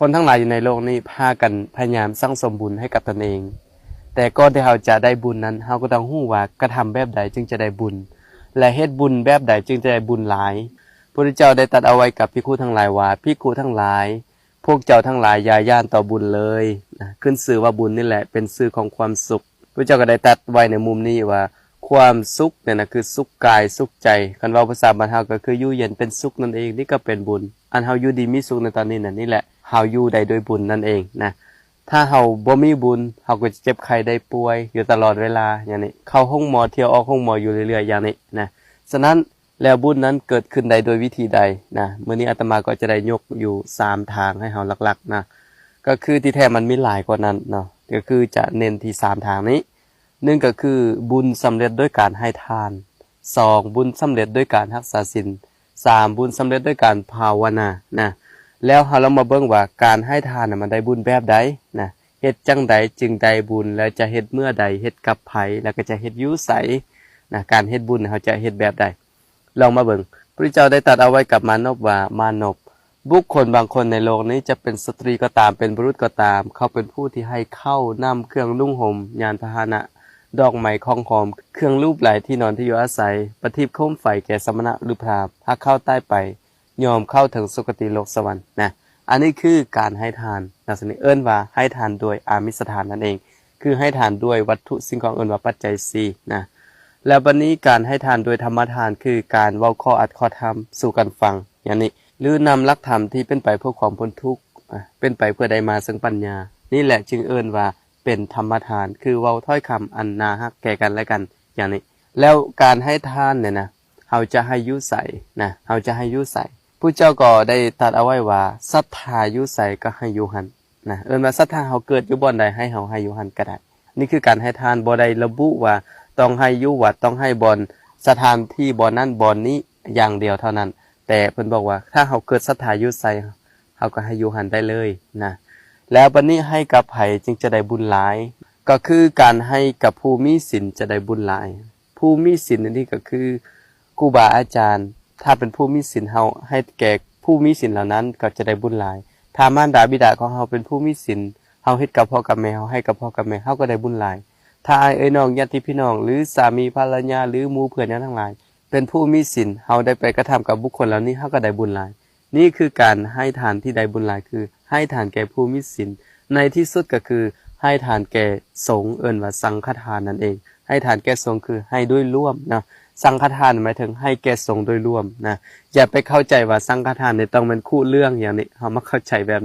คนทั้งหลายอยู่ในโลกนี้พากันพยายามสร้างสมบุญให้กับตนเองแต่ก่อนที่เราจะได้บุญนั้นเราก็ต้องรู้ว่ากระทำแบบใดจึงจะได้บุญและเฮ็ดบุญแบบใดจึงจะได้บุญหลายพระพุทธเจ้าได้ตรัสเอาไว้กับภิกขุทั้งหลายว่าภิกขุทั้งหลายพวกเจ้าทั้งหลายอย่าย่านต่อบุญเลยขึ้นชื่อว่าบุญนี่แหละเป็นชื่อของความสุขพระเจ้าก็ได้ตรัสไว้ในมุมนี้ว่าความสุขเนี่ยนะคือสุขกายสุขใจคันเว้าภาษาบ้านเฮาก็คืออยู่เย็นเป็นสุขนั่นเองนี่ก็เป็นบุญอันเฮาอยู่ดีมีสุขในตอนนี้น่ะนี่แหละเฮาอยู่ได้ด้วยบุญนั่นเองนะถ้าเฮาบ่มีบุญเฮาก็จะเจ็บไข้ได้ป่วยอยู่ตลอดเวลาอย่างนี้เข้าห้องหมอเที่ยวออกห้องหมออยู่เรื่อยๆอย่างนี้นะฉะนั้นแล้วบุญนั้นเกิดขึ้นได้โดยวิธีใดนะมื้อนี้อาตมาก็จะได้ยกอยู่3ทางให้เฮาหลักๆนะก็คือที่แท้มันมีหลายกว่านั้นเนาะก็คือจะเน้นที่3ทางนี้1ก็คือบุญสำเร็จด้วยการให้ทาน2บุญสำเร็จด้วยการรักษาศีล3บุญสำเร็จด้วยการภาวนานะแล้วเรามาเบิ่งว่าการให้ทานน่ะมันได้บุญแบบใดนะเฮ็ดจังใดจึงได้บุญและจะเฮ็ดเมื่อใดเฮ็ดกับไผแล้วก็จะเฮ็ดอยู่ไสนะการเฮ็ดบุญเขาจะเฮ็ดแบบใดลองมาเบิ่งพระพุทธเจ้าได้ตรัสเอาไว้กับมานพว่ามานพบุคคลบางคนในโลกนี้จะเป็นสตรีก็ตามเป็นบุรุษก็ตามเขาเป็นผู้ที่ให้เข้านำเครื่องนุ่งห่มยานพาหนะดอกไม้ของหอมเครื่องรูปหลายที่นอนที่อยู่อาศัยประทีปโคมไฟแก่สมณะหรือพราหมณ์หากเข้าใต้ไปยอมเข้าถึงสุคติโลกสวรรค์นะอันนี้คือการให้ทานลักษณะเอิ้นว่าให้ทานโดยอามิสทานนั่นเองคือให้ทานด้วยวัตถุสิ่งของเอิ้นว่าปัจจัย4นะแล้วบัดนี้การให้ทานโดยธรรมทานคือการเว้าข้ออัดข้อธรรมสู่กันฟังอย่างนี้หรือนำหลักธรรมที่เป็นไปเพื่อความพ้นทุกข์เป็นไปเพื่อได้มาซึ่งปัญญานี่แหละจึงเอิ้นว่าเป็นธรรมทานคือเว้าถ้อยคำอันน่าฮักแก่กันและกันอย่างนี้แล้วการให้ทานเนี่ยนะเฮาจะให้อยู่ไสนะเฮาจะให้อยู่ไสผู้เจ้าก็ได้ตรัสเอาไว้ว่าศรัทธาอยู่ไสก็ให้อยู่หั่นนะเอิ้นว่าศรัทธาเฮาเกิดอยู่บ่อนใดให้เฮาให้อยู่หั่นก็ได้นี่คือการให้ทานบ่ได้ระบุว่าต้องให้อยู่วัดต้องให้บ่อนสถานที่บ่อนนั้นบ่อนนี้อย่างเดียวเท่านั้นแต่เพิ่นบอกว่าถ้าเฮาเกิดศรัทธาอยู่ไสเฮาก็ให้อยู่หั่นได้เลยนะแล้วบัดนี้ให้กับไผจึงจะได้บุญหลายก็คือการให้กับผู้มีศีลจะได้บุญหลายผู้มีศีลนี่ก็คือครูบาอาจารย์ถ้าเป็นผู้มีศีลเฮาให้แก่ผู้มีศีลเหล่านั้นก็จะได้บุญหลายถ้ามารดาบิดาของเฮาเป็นผู้มีศีลเฮาเฮ็ดกับพ่อกับแม่เฮาให้กับพ่อกับแม่เฮาก็ได้บุญหลายถ้าเอ้ยน้องญาติพี่น้องหรือสามีภรรยาหรือหมู่เพื่อนทั้งหลายเป็นผู้มีศีลเฮาได้ไปกระทำกับบุคคลเหล่านี้เฮาก็ได้บุญหลายนี่คือการให้ทานที่ได้บุญหลายคือให้ทานแก่ผู้มีศีลในที่สุดก็คือให้ทานแก่สงฆ์เอิ้นว่าสังฆทานนั่นเองให้ทานแก่สงฆ์คือให้ด้วยร่วมนะสังฆทานหมายถึงให้แก่สงฆ์โดยรวมนะอย่าไปเข้าใจว่าสังฆทานเนี่ยต้องเป็นคู่เรื่องอย่างนี้เฮามาเข้าใจแบบ